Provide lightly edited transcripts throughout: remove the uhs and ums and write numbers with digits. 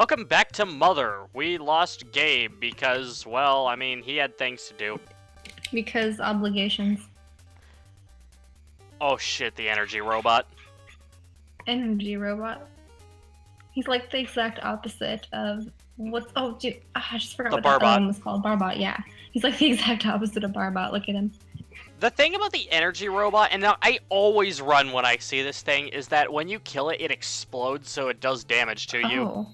welcome back to Mother. We lost Gabe because, well, I mean, he had things to do. Because obligations. Oh shit, the energy robot. Energy robot. He's like the exact opposite of what's. Oh, dude, I just forgot what the other one was called. Barbot, yeah. He's like the exact opposite of Barbot. Look at him. The thing about the energy robot, and now I always run when I see this thing, is that when you kill it, it explodes, so it does damage to you. Oh.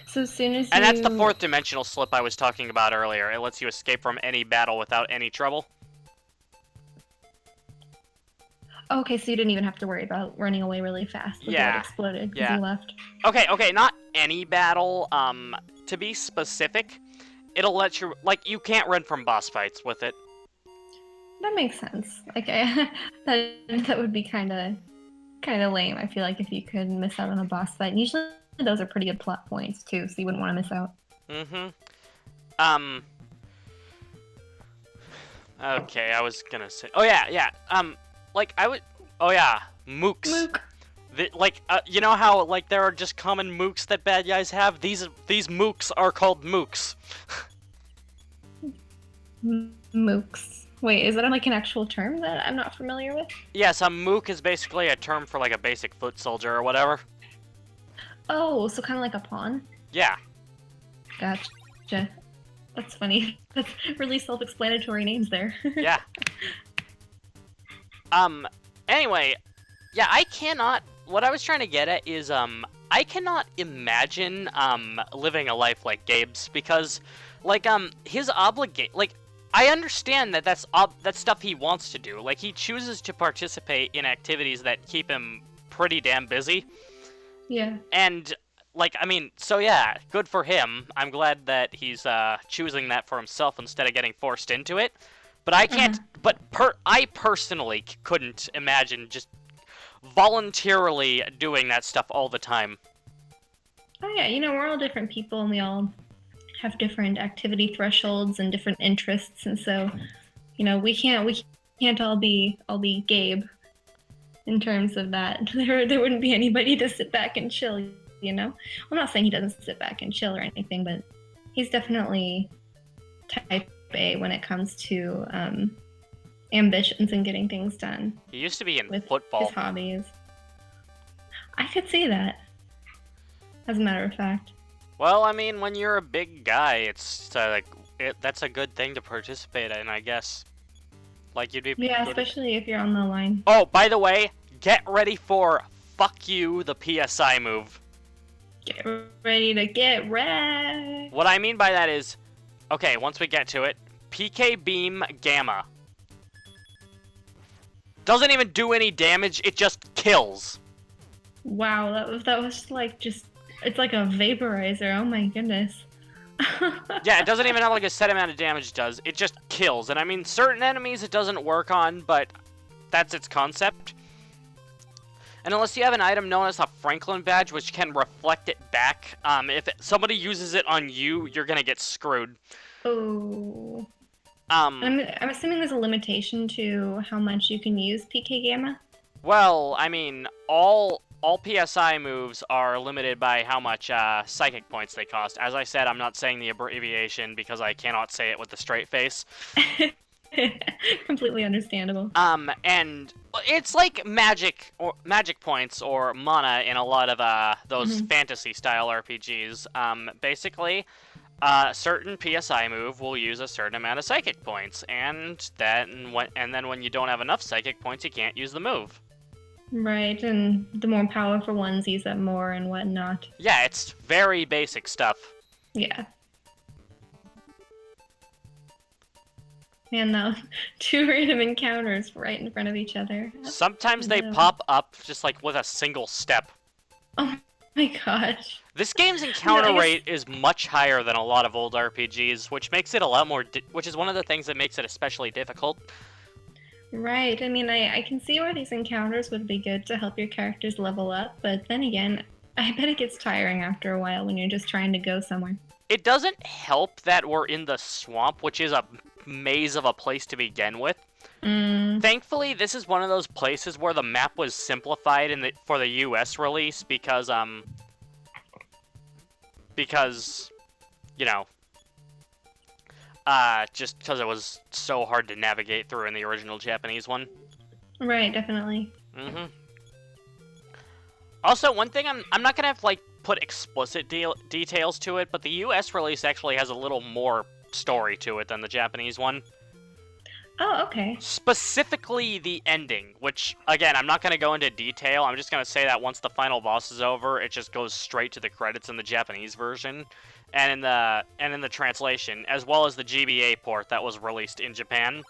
So as soon as And that's the fourth dimensional slip I was talking about earlier. It lets you escape from any battle without any trouble. Okay, so you didn't even have to worry about running away really fast before it exploded because you left. Okay, not any battle. To be specific, it'll let you, like, you can't run from boss fights with it. That makes sense. Like, that would be kind of lame. I feel like if you could miss out on a boss fight. And usually those are pretty good plot points too, so you wouldn't want to miss out. Okay, I was gonna say. Oh yeah. Like I would. Oh yeah, mooks. Mook. You know how like there are just common mooks that bad guys have. These mooks are called mooks. Mooks. Wait, is that like an actual term that I'm not familiar with? Yes, a mook is basically a term for like a basic foot soldier or whatever. Oh, so kind of like a pawn? Yeah. Gotcha. That's funny. That's really self-explanatory names there. Yeah. Anyway, yeah, I cannot... What I was trying to get at is, I cannot imagine, living a life like Gabe's, because, like, his like, I understand that that's stuff he wants to do. Like, he chooses to participate in activities that keep him pretty damn busy. Yeah. And, like, I mean, so yeah, good for him. I'm glad that he's, choosing that for himself instead of getting forced into it. But I can't, I personally couldn't imagine just voluntarily doing that stuff all the time. Oh yeah, we're all different people and we all have different activity thresholds and different interests, and so, we can't all be Gabe in terms of that. There wouldn't be anybody to sit back and chill, I'm not saying he doesn't sit back and chill or anything, but he's definitely type A when it comes to ambitions and getting things done. He used to be in with football. His hobbies. I could see that, as a matter of fact. Well, I mean, when you're a big guy, it's that's a good thing to participate in, I guess. Like, you'd be... Yeah, especially if you're on the line. Oh, by the way, get ready for fuck you, the PSI move. Get ready to get wrecked. What I mean by that is, okay, once we get to it, PK Beam Gamma. Doesn't even do any damage, it just kills. Wow, that was like just... It's like a vaporizer, oh my goodness. Yeah, it doesn't even have like a set amount of damage it does. It just kills. And I mean, certain enemies it doesn't work on, but that's its concept. And unless you have an item known as a Franklin badge, which can reflect it back, if somebody uses it on you, you're gonna get screwed. Oh. I'm assuming there's a limitation to how much you can use PK Gamma? Well, I mean, all PSI moves are limited by how much psychic points they cost. As I said, I'm not saying the abbreviation because I cannot say it with a straight face. Completely understandable. And it's like magic points or mana in a lot of those fantasy style RPGs. Basically, certain PSI move will use a certain amount of psychic points, and then when you don't have enough psychic points, you can't use the move. Right, and the more powerful ones use that more and whatnot. Yeah, it's very basic stuff. Yeah. Man, though, 2 random encounters right in front of each other. Sometimes they pop up just like with a single step. Oh my gosh. This game's encounter rate is much higher than a lot of old RPGs, which makes it a lot more, which is one of the things that makes it especially difficult. Right, I mean, I can see where these encounters would be good to help your characters level up, but then again, I bet it gets tiring after a while when you're just trying to go somewhere. It doesn't help that we're in the swamp, which is a maze of a place to begin with. Thankfully, this is one of those places where the map was simplified for the US release because because, you know, just because it was so hard to navigate through in the original Japanese one. Right, definitely. Mm-hmm. Also, one thing I'm not gonna like put explicit details to it, but the U.S. release actually has a little more story to it than the Japanese one. Oh, okay. Specifically the ending, which, again, I'm not going to go into detail. I'm just going to say that once the final boss is over, it just goes straight to the credits in the Japanese version and in the translation, as well as the GBA port that was released in Japan.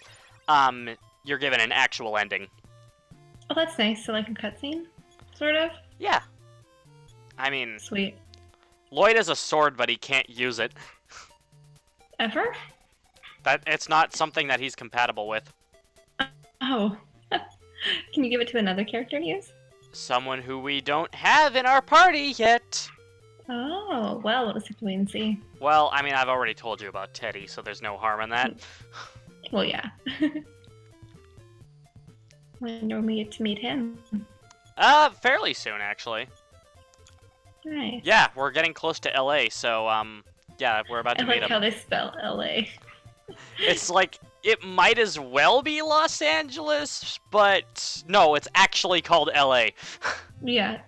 You're given an actual ending. Oh, that's nice. So like a cutscene, sort of? Yeah. I mean... Sweet. Lloyd has a sword, but he can't use it. Ever? It's not something that he's compatible with. Oh. Can you give it to another character to use? Someone who we don't have in our party yet. Oh, well, we'll just have to wait and see. Well, I mean, I've already told you about Teddy, so there's no harm in that. Well, yeah. When do we get to meet him? Fairly soon, actually. Nice. Yeah, we're getting close to LA, so, yeah, we're about to meet him. I like how they spell LA. It's like, it might as well be Los Angeles, but no, it's actually called LA. Yeah.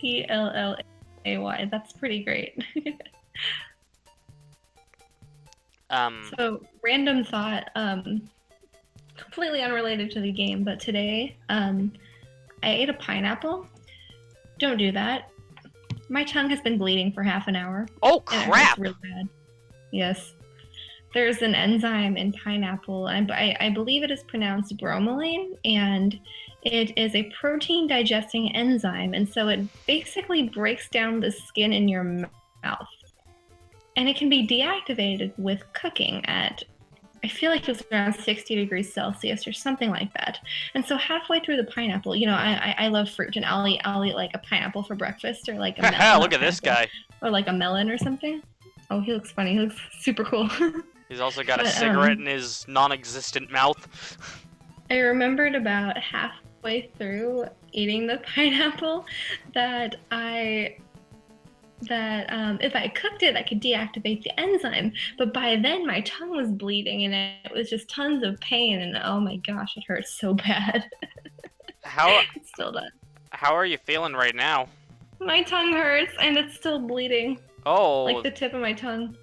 ELLAY. That's pretty great. So, random thought, completely unrelated to the game, but today, I ate a pineapple. Don't do that. My tongue has been bleeding for half an hour. Oh, And crap! it hurts really bad. Yes. There's an enzyme in pineapple, and I believe it is pronounced bromelain, and it is a protein digesting enzyme, and so it basically breaks down the skin in your mouth. And it can be deactivated with cooking at, I feel like it was around 60 degrees Celsius or something like that. And so halfway through the pineapple, you know, I love fruit, and I'll eat like a pineapple for breakfast, or like a melon. Look at this guy. Or like a melon or something. Oh, he looks funny. He looks super cool. He's also got a cigarette in his non-existent mouth. I remembered about halfway through eating the pineapple that if I cooked it, I could deactivate the enzyme. But by then, my tongue was bleeding, and it was just tons of pain. And oh my gosh, it hurts so bad. It still does. How are you feeling right now? My tongue hurts, and it's still bleeding. Oh. Like the tip of my tongue.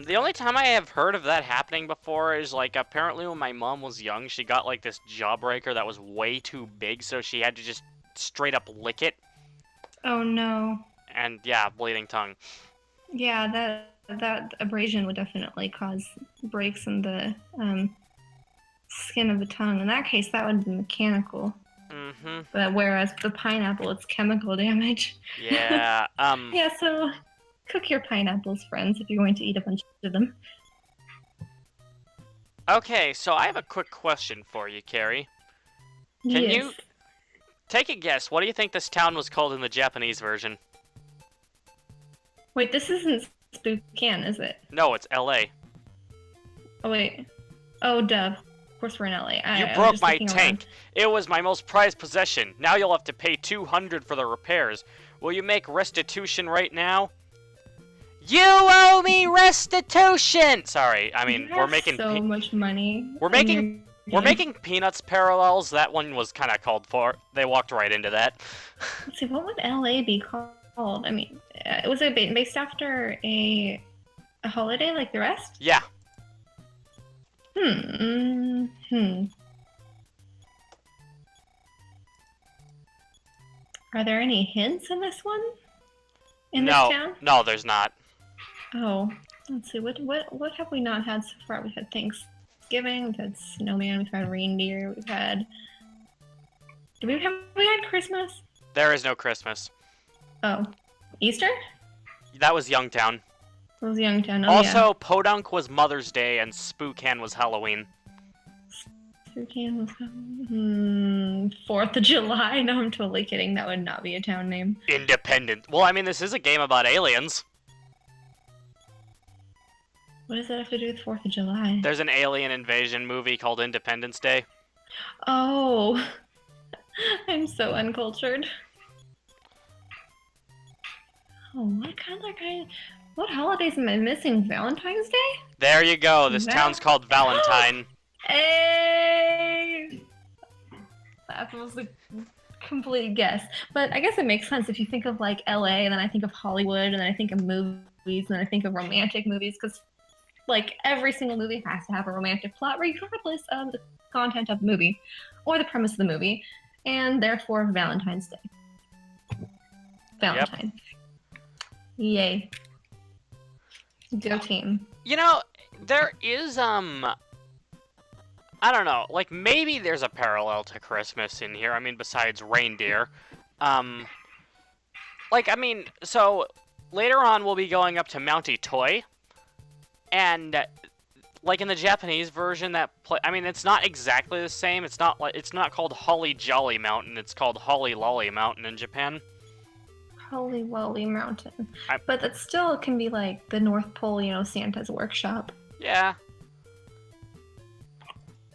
The only time I have heard of that happening before is, like, apparently when my mom was young, she got, like, this jawbreaker that was way too big, so she had to just straight up lick it. Oh no. And, yeah, bleeding tongue. Yeah, that abrasion would definitely cause breaks in the skin of the tongue. In that case, that would be mechanical. Mm-hmm. But whereas the pineapple, it's chemical damage. Yeah, Yeah, so cook your pineapples, friends, if you're going to eat a bunch of them. Okay, so I have a quick question for you, Kari. Can you take a guess? What do you think this town was called in the Japanese version? Wait, this isn't Spokane, is it? No, it's LA. Oh, wait. Oh, duh. Of course we're in LA. You broke my tank. It was my most prized possession. Now you'll have to pay $200 for the repairs. Will you make restitution right now? You owe me restitution! Sorry, I mean, we're making so much money. We're making Peanuts parallels. That one was kind of called for. They walked right into that. Let's see, what would LA be called? I mean, was it based after a holiday like the rest? Yeah. Are there any hints in this one? In this town? No, there's not. Oh, let's see. What have we not had so far? We've had Thanksgiving. We've had snowman. We've had reindeer. We've had. We had Christmas? There is no Christmas. Oh, Easter? That was Youngtown. It was Youngtown. Oh, also, yeah. Podunk was Mother's Day, and Spokane was Halloween. Spokane was 4th of July. No, I'm totally kidding. That would not be a town name. Independent. Well, I mean, this is a game about aliens. What does that have to do with 4th of July? There's an alien invasion movie called Independence Day. Oh, I'm so uncultured. Oh, what holidays am I missing? Valentine's Day? There you go. This town's called Valentine. Hey! That was a complete guess. But I guess it makes sense if you think of like LA and then I think of Hollywood and then I think of movies and then I think of romantic movies because like every single movie has to have a romantic plot regardless of the content of the movie or the premise of the movie. And therefore Valentine's Day. Valentine. Yep. Yay. Go team. You know, there is I don't know, like maybe there's a parallel to Christmas in here. I mean, besides reindeer. Like I mean, so later on we'll be going up to Mounty Toy. And like in the Japanese version I mean, it's not exactly the same. It's not called Holly Jolly Mountain. It's called Holly Lolly Mountain in Japan. Holy Wally Mountain. But that still can be like the North Pole, you know, Santa's workshop. Yeah.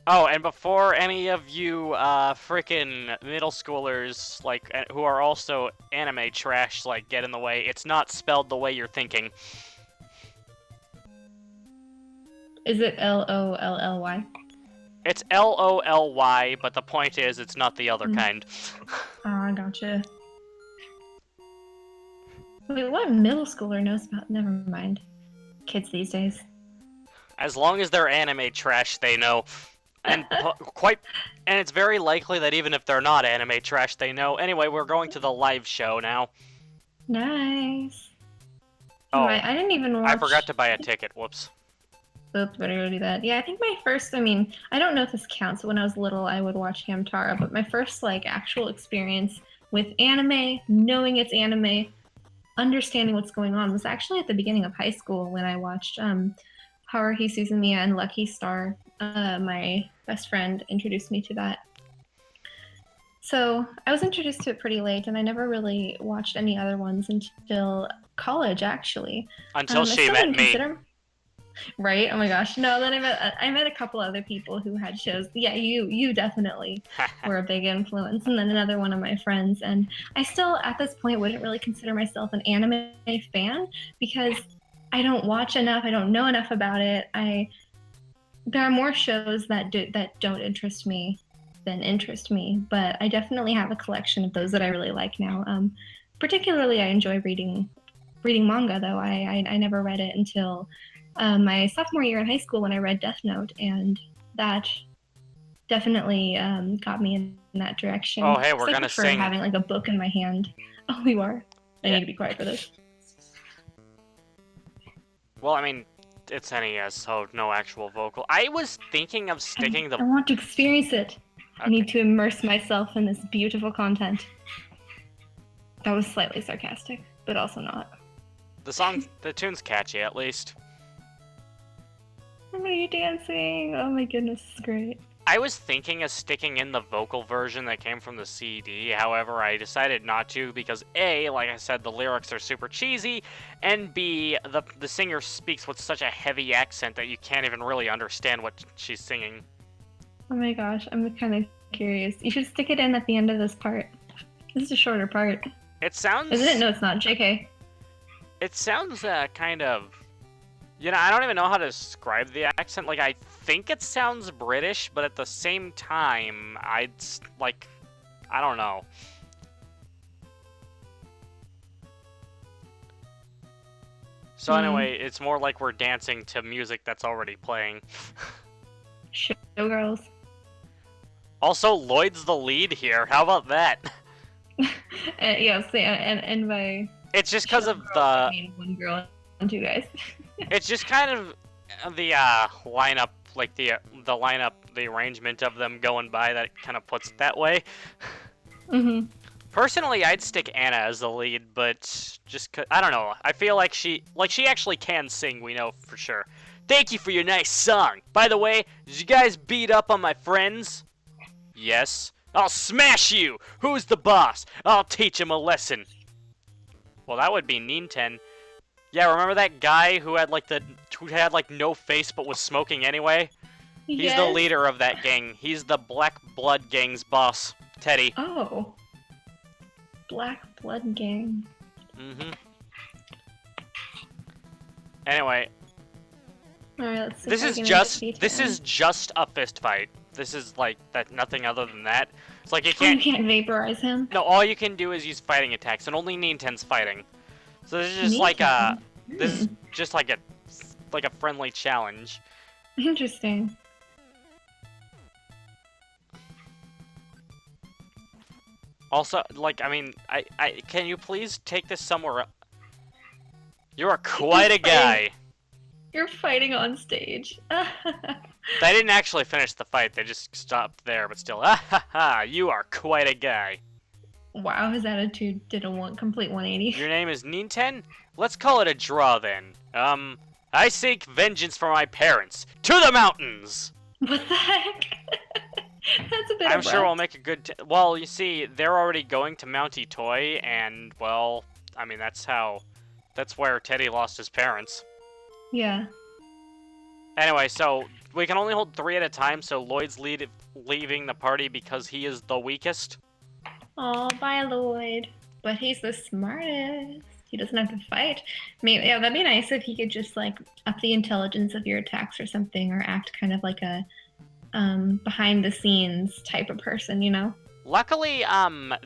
Oh, and before any of you frickin' middle schoolers, like, who are also anime trash, like, get in the way, it's not spelled the way you're thinking. Is it L-O-L-L-Y? It's L-O-L-Y, but the point is it's not the other kind. Ah, gotcha. Wait, what middle schooler knows about? Never mind. Kids these days. As long as they're anime trash, they know. And and it's very likely that even if they're not anime trash, they know. Anyway, we're going to the live show now. Nice. Oh, I didn't even watch... I forgot to buy a ticket. Whoops. Oops, better go do that. Yeah, I think my first, I mean, I don't know if this counts. When I was little, I would watch Hamtaro, but my first, like, actual experience with anime, knowing it's anime, understanding what's going on, was actually at the beginning of high school when I watched Haruhi Suzumiya and Lucky Star. My best friend introduced me to that. So I was introduced to it pretty late, and I never really watched any other ones until college, actually. Until she met me. Right? Oh my gosh. No, then I met a couple other people who had shows. Yeah, you definitely were a big influence. And then another one of my friends. And I still, at this point, wouldn't really consider myself an anime fan because I don't watch enough. I don't know enough about it. There are more shows that don't interest me than interest me. But I definitely have a collection of those that I really like now. Particularly, I enjoy reading manga, though. I never read it until my sophomore year in high school when I read Death Note, and that definitely got me in that direction. Oh, hey, we're gonna sing. Having like a book in my hand. Oh, you are? I need to be quiet for this. Well, I mean, it's NES, so no actual vocal. I was thinking of sticking I want to experience it. Okay. I need to immerse myself in this beautiful content. That was slightly sarcastic, but also not. The tune's catchy, at least. What are you dancing? Oh my goodness, it's great. I was thinking of sticking in the vocal version that came from the CD, however, I decided not to because A, like I said, the lyrics are super cheesy, and B, the singer speaks with such a heavy accent that you can't even really understand what she's singing. Oh my gosh, I'm kind of curious. You should stick it in at the end of this part. This is a shorter part. It sounds... Isn't it? No, it's not. JK. It sounds kind of... You know, I don't even know how to describe the accent. Like, I think it sounds British, but at the same time, I don't know. So anyway, it's more like we're dancing to music that's already playing. Showgirls. Also, Lloyd's the lead here. How about that? Yes, and by... It's just because of the... I mean, one girl and two guys. It's just kind of the lineup, like the lineup, the arrangement of them going by that kind of puts it that way. Mm-hmm. Personally, I'd stick Anna as the lead, but just I don't know. I feel like she actually can sing. We know for sure. Thank you for your nice song. By the way, did you guys beat up on my friends? Yes. I'll smash you. Who's the boss? I'll teach him a lesson. Well, that would be Ninten. Yeah, remember that guy who had like no face but was smoking anyway? He's Yes. the leader of that gang. He's the Black Blood Gang's boss, Teddy. Oh. Black Blood Gang. Mm-hmm. Anyway, Alright, let's see. this if I is can just defeat this him. is just a fist fight. This is like that. Nothing other than that. It's like you Oh, you can't. can't vaporize him? No, all you can do is use fighting attacks, and only Ninten's fighting. So this is just like a. Ninten? This is just like a friendly challenge. Interesting. Also, like, I mean, can you please take this somewhere else? You are quite a guy. You're fighting on stage. They didn't actually finish the fight, they just stopped there, but still, ah ha ha, you are quite a guy. Wow, his attitude did a complete 180. Your name is Ninten? Let's call it a draw then. I seek vengeance for my parents. To the mountains! What the heck? That's a bit I'm abrupt. sure we'll make a good well, you see, they're already going to Mounty Toy, and, well, I mean, that's where Teddy lost his parents. Yeah. Anyway, so we can only hold 3 at a time, so Lloyd's leaving the party because he is the weakest. Oh, bye, Lloyd. But he's the smartest. He doesn't have to fight. Maybe, yeah, that'd be nice if he could just, like, up the intelligence of your attacks or something, or act kind of like a behind-the-scenes type of person, you know? Luckily,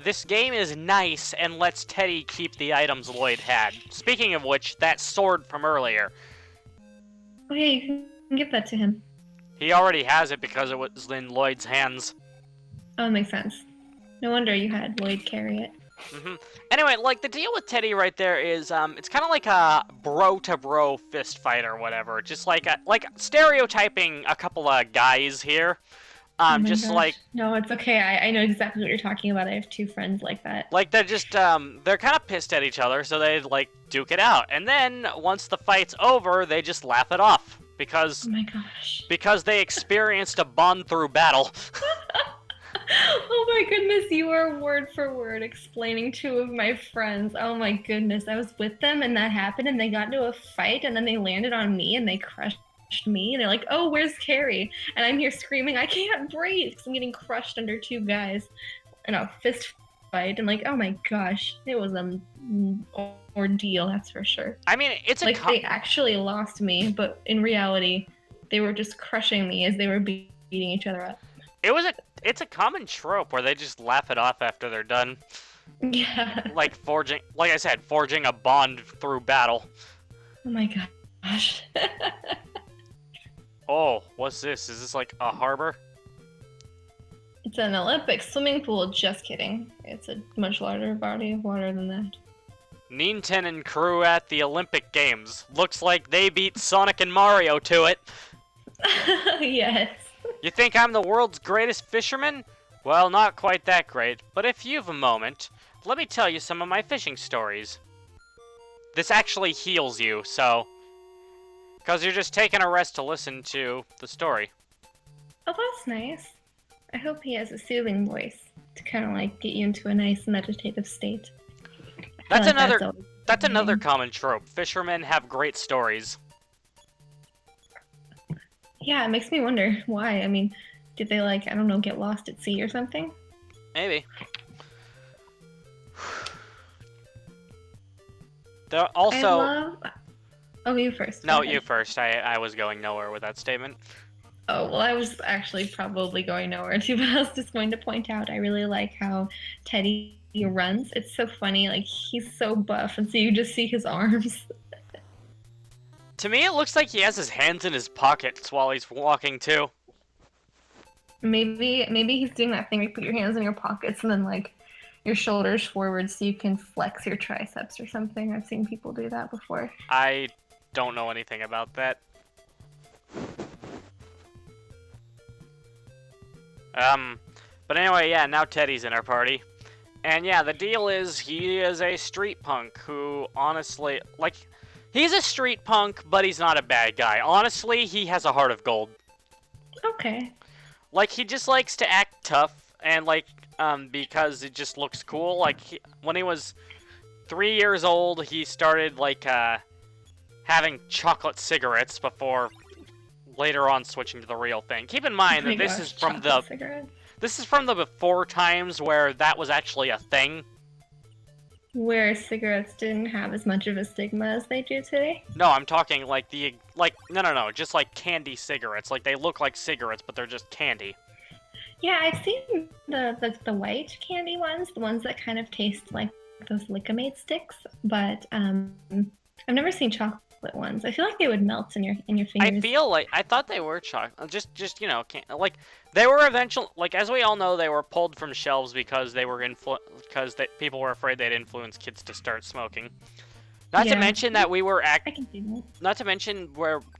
this game is nice and lets Teddy keep the items Lloyd had. Speaking of which, that sword from earlier. Oh, yeah, you can give that to him. He already has it because it was in Lloyd's hands. Oh, makes sense. No wonder you had Lloyd carry it. Anyway, like, the deal with Teddy right there is, it's kind of like a bro-to-bro fist fight or whatever. Just like stereotyping a couple of guys here. Oh my just gosh. like... No, it's okay. I know exactly what you're talking about. I have 2 friends like that. Like, they're just, they're kind of pissed at each other, so they, like, duke it out. And then, once the fight's over, they just laugh it off. Because... Oh my gosh. Because they experienced a bond through battle. Oh my goodness, you are word for word explaining 2 of my friends. Oh my goodness, I was with them and that happened and they got into a fight and then they landed on me and they crushed me. They're like, oh, where's Kari? And I'm here screaming, I can't breathe because I'm getting crushed under 2 guys in a fist fight. And like, oh my gosh, it was an ordeal, that's for sure. I mean, it's like they actually lost me, but in reality, they were just crushing me as they were beating each other up. It's a common trope where they just laugh it off after they're done. Yeah. Like I said, forging a bond through battle. Oh my gosh. Oh, what's this? Is this like a harbor? It's an Olympic swimming pool. Just kidding. It's a much larger body of water than that. Ninten and crew at the Olympic Games. Looks like they beat Sonic and Mario to it. Yes. You think I'm the world's greatest fisherman? Well, not quite that great, but if you've a moment, let me tell you some of my fishing stories. This actually heals you, so... Because you're just taking a rest to listen to the story. Oh, that's nice. I hope he has a soothing voice to kind of like get you into a nice meditative state. That's like another common trope. Fishermen have great stories. Yeah, it makes me wonder why. I mean, did they like, I don't know, get lost at sea or something? Maybe. There also... Oh, you first. No, you first. I was going nowhere with that statement. Oh, well, I was actually probably going nowhere too, but I was just going to point out I really like how Teddy runs. It's so funny. Like, he's so buff, and so you just see his arms. To me, it looks like he has his hands in his pockets while he's walking, too. Maybe he's doing that thing where you put your hands in your pockets and then, like, your shoulders forward so you can flex your triceps or something. I've seen people do that before. I don't know anything about that. But anyway, yeah, now Teddy's in our party. And yeah, the deal is he is a street punk who, honestly, like... He's a street punk, but he's not a bad guy. Honestly, he has a heart of gold. Okay. Like, he just likes to act tough, and, like, because it just looks cool. Like, when he was 3 years old, he started, like, having chocolate cigarettes before later on switching to the real thing. Keep in mind that this is from the... Cigarettes. This is from the before times where that was actually a thing. Where cigarettes didn't have as much of a stigma as they do today. No, I'm talking like no, just like candy cigarettes. Like they look like cigarettes, but they're just candy. Yeah, I've seen the white candy ones, the ones that kind of taste like those Lickamade sticks, but I've never seen chocolate ones. I feel like they would melt in your fingers. I feel like I thought they were chocolate. Just you know, like they were eventually, like as we all know, they were pulled from shelves because they were people were afraid they'd influence kids to start smoking. Not to mention that we were I can see that. Not to mention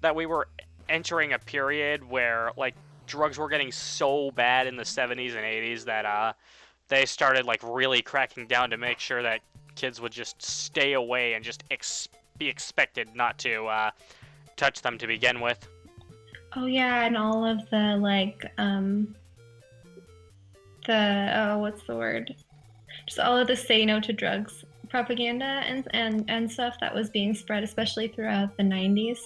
that we were entering a period where like drugs were getting so bad in the 70s and 80s that they started like really cracking down to make sure that kids would just stay away and just be expected not to touch them to begin with. Oh yeah, and all of the like what's the word? Just all of the say no to drugs propaganda and stuff that was being spread, especially throughout the 90s.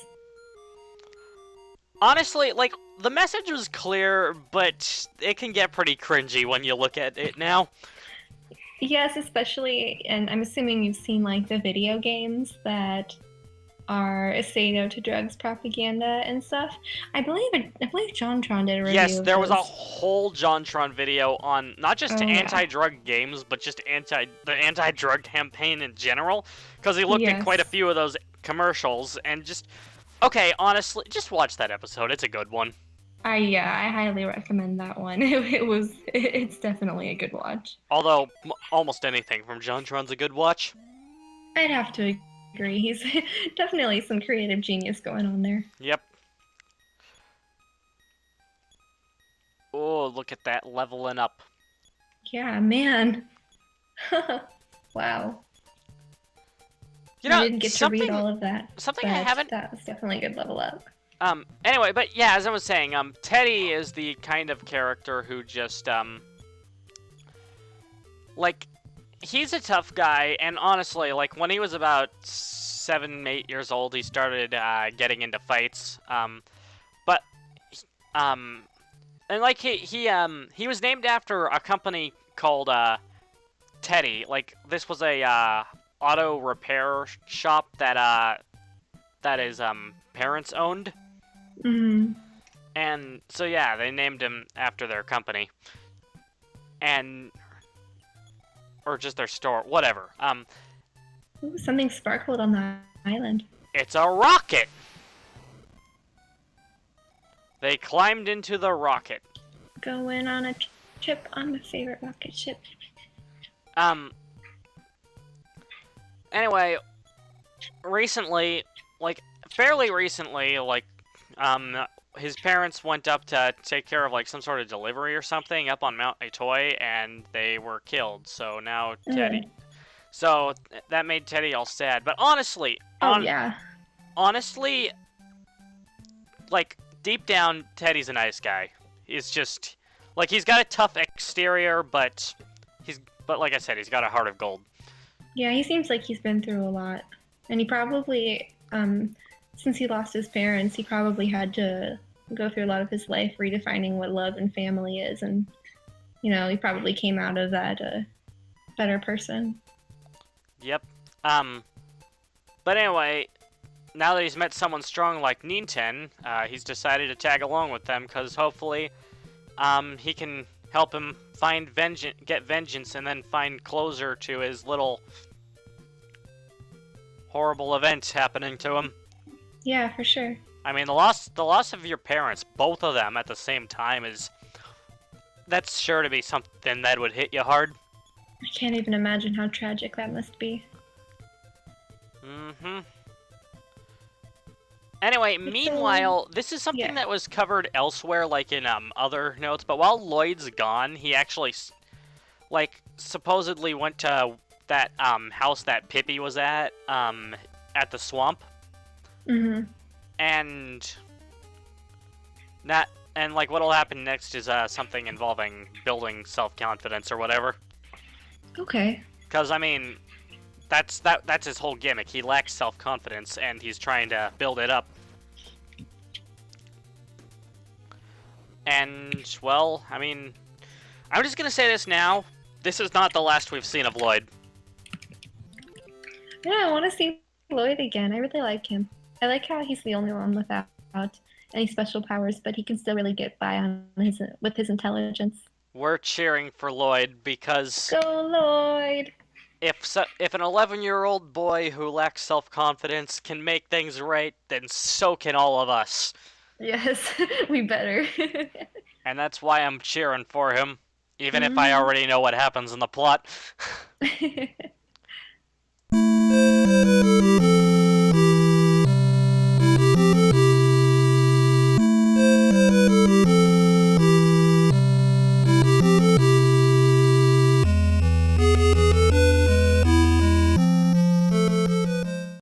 Honestly, like the message was clear, but it can get pretty cringy when you look at it now. Yes, especially, and I'm assuming you've seen like the video games that are a say no to drugs propaganda and stuff. I believe JonTron did a review. Yes, there was a those. whole JonTron video on not just anti-drug games, but just the anti-drug campaign in general, because he looked at quite a few of those commercials and just. Okay, honestly, just watch that episode. It's a good one. I highly recommend that one. It's definitely a good watch. Although almost anything from JonTron's a good watch. I'd have to agree. He's definitely some creative genius going on there. Yep. Oh, look at that leveling up. Yeah, man. Wow. You know, I didn't get to read all of that. Something I haven't. That was definitely a good level up. Anyway, but yeah, as I was saying, Teddy is the kind of character who just, like, he's a tough guy, and honestly, like, when he was about 7, 8 years old, he started, getting into fights, and, like, he was named after a company called, Teddy. Like, this was a, auto repair shop that his parents owned. Mm-hmm. And so yeah, they named him after their company. Or just their store, whatever. Ooh, something sparkled on the island. It's a rocket. They climbed into the rocket. Going on a trip on my favorite rocket ship. Anyway, recently, like, fairly recently, like, his parents went up to take care of, like, some sort of delivery or something up on Mount Atoy, and they were killed, so now Teddy... So, that made Teddy all sad, but honestly... Honestly, like, deep down, Teddy's a nice guy. He's just... Like, he's got a tough exterior, but like I said, he's got a heart of gold. Yeah, he seems like he's been through a lot. And he probably, since he lost his parents, he probably had to go through a lot of his life redefining what love and family is. And, you know, he probably came out of that a better person. Yep. But anyway, now that he's met someone strong like Ninten, he's decided to tag along with them because hopefully, he can help him get vengeance, and then find closure to his little horrible event happening to him. Yeah, for sure. I mean, the loss of your parents, both of them at the same time, that's sure to be something that would hit you hard. I can't even imagine how tragic that must be. Mm-hmm. Anyway, meanwhile, this is something that was covered elsewhere, like in other notes, but while Lloyd's gone, he actually, like, supposedly went to that house that Pippi was at the swamp. Mm-hmm. And like what'll happen next is something involving building self-confidence or whatever. Okay. Because I mean, that's his whole gimmick. He lacks self-confidence, and he's trying to build it up. And, well, I mean, I'm just gonna say this now. This is not the last we've seen of Lloyd. Yeah, I want to see Lloyd again. I really like him. I like how he's the only one without any special powers, but he can still really get by on his with his intelligence. We're cheering for Lloyd because Go Lloyd! if an 11-year-old boy who lacks self-confidence can make things right, then so can all of us. Yes, we better. And that's why I'm cheering for him, even if I Mhm. already know what happens in the plot.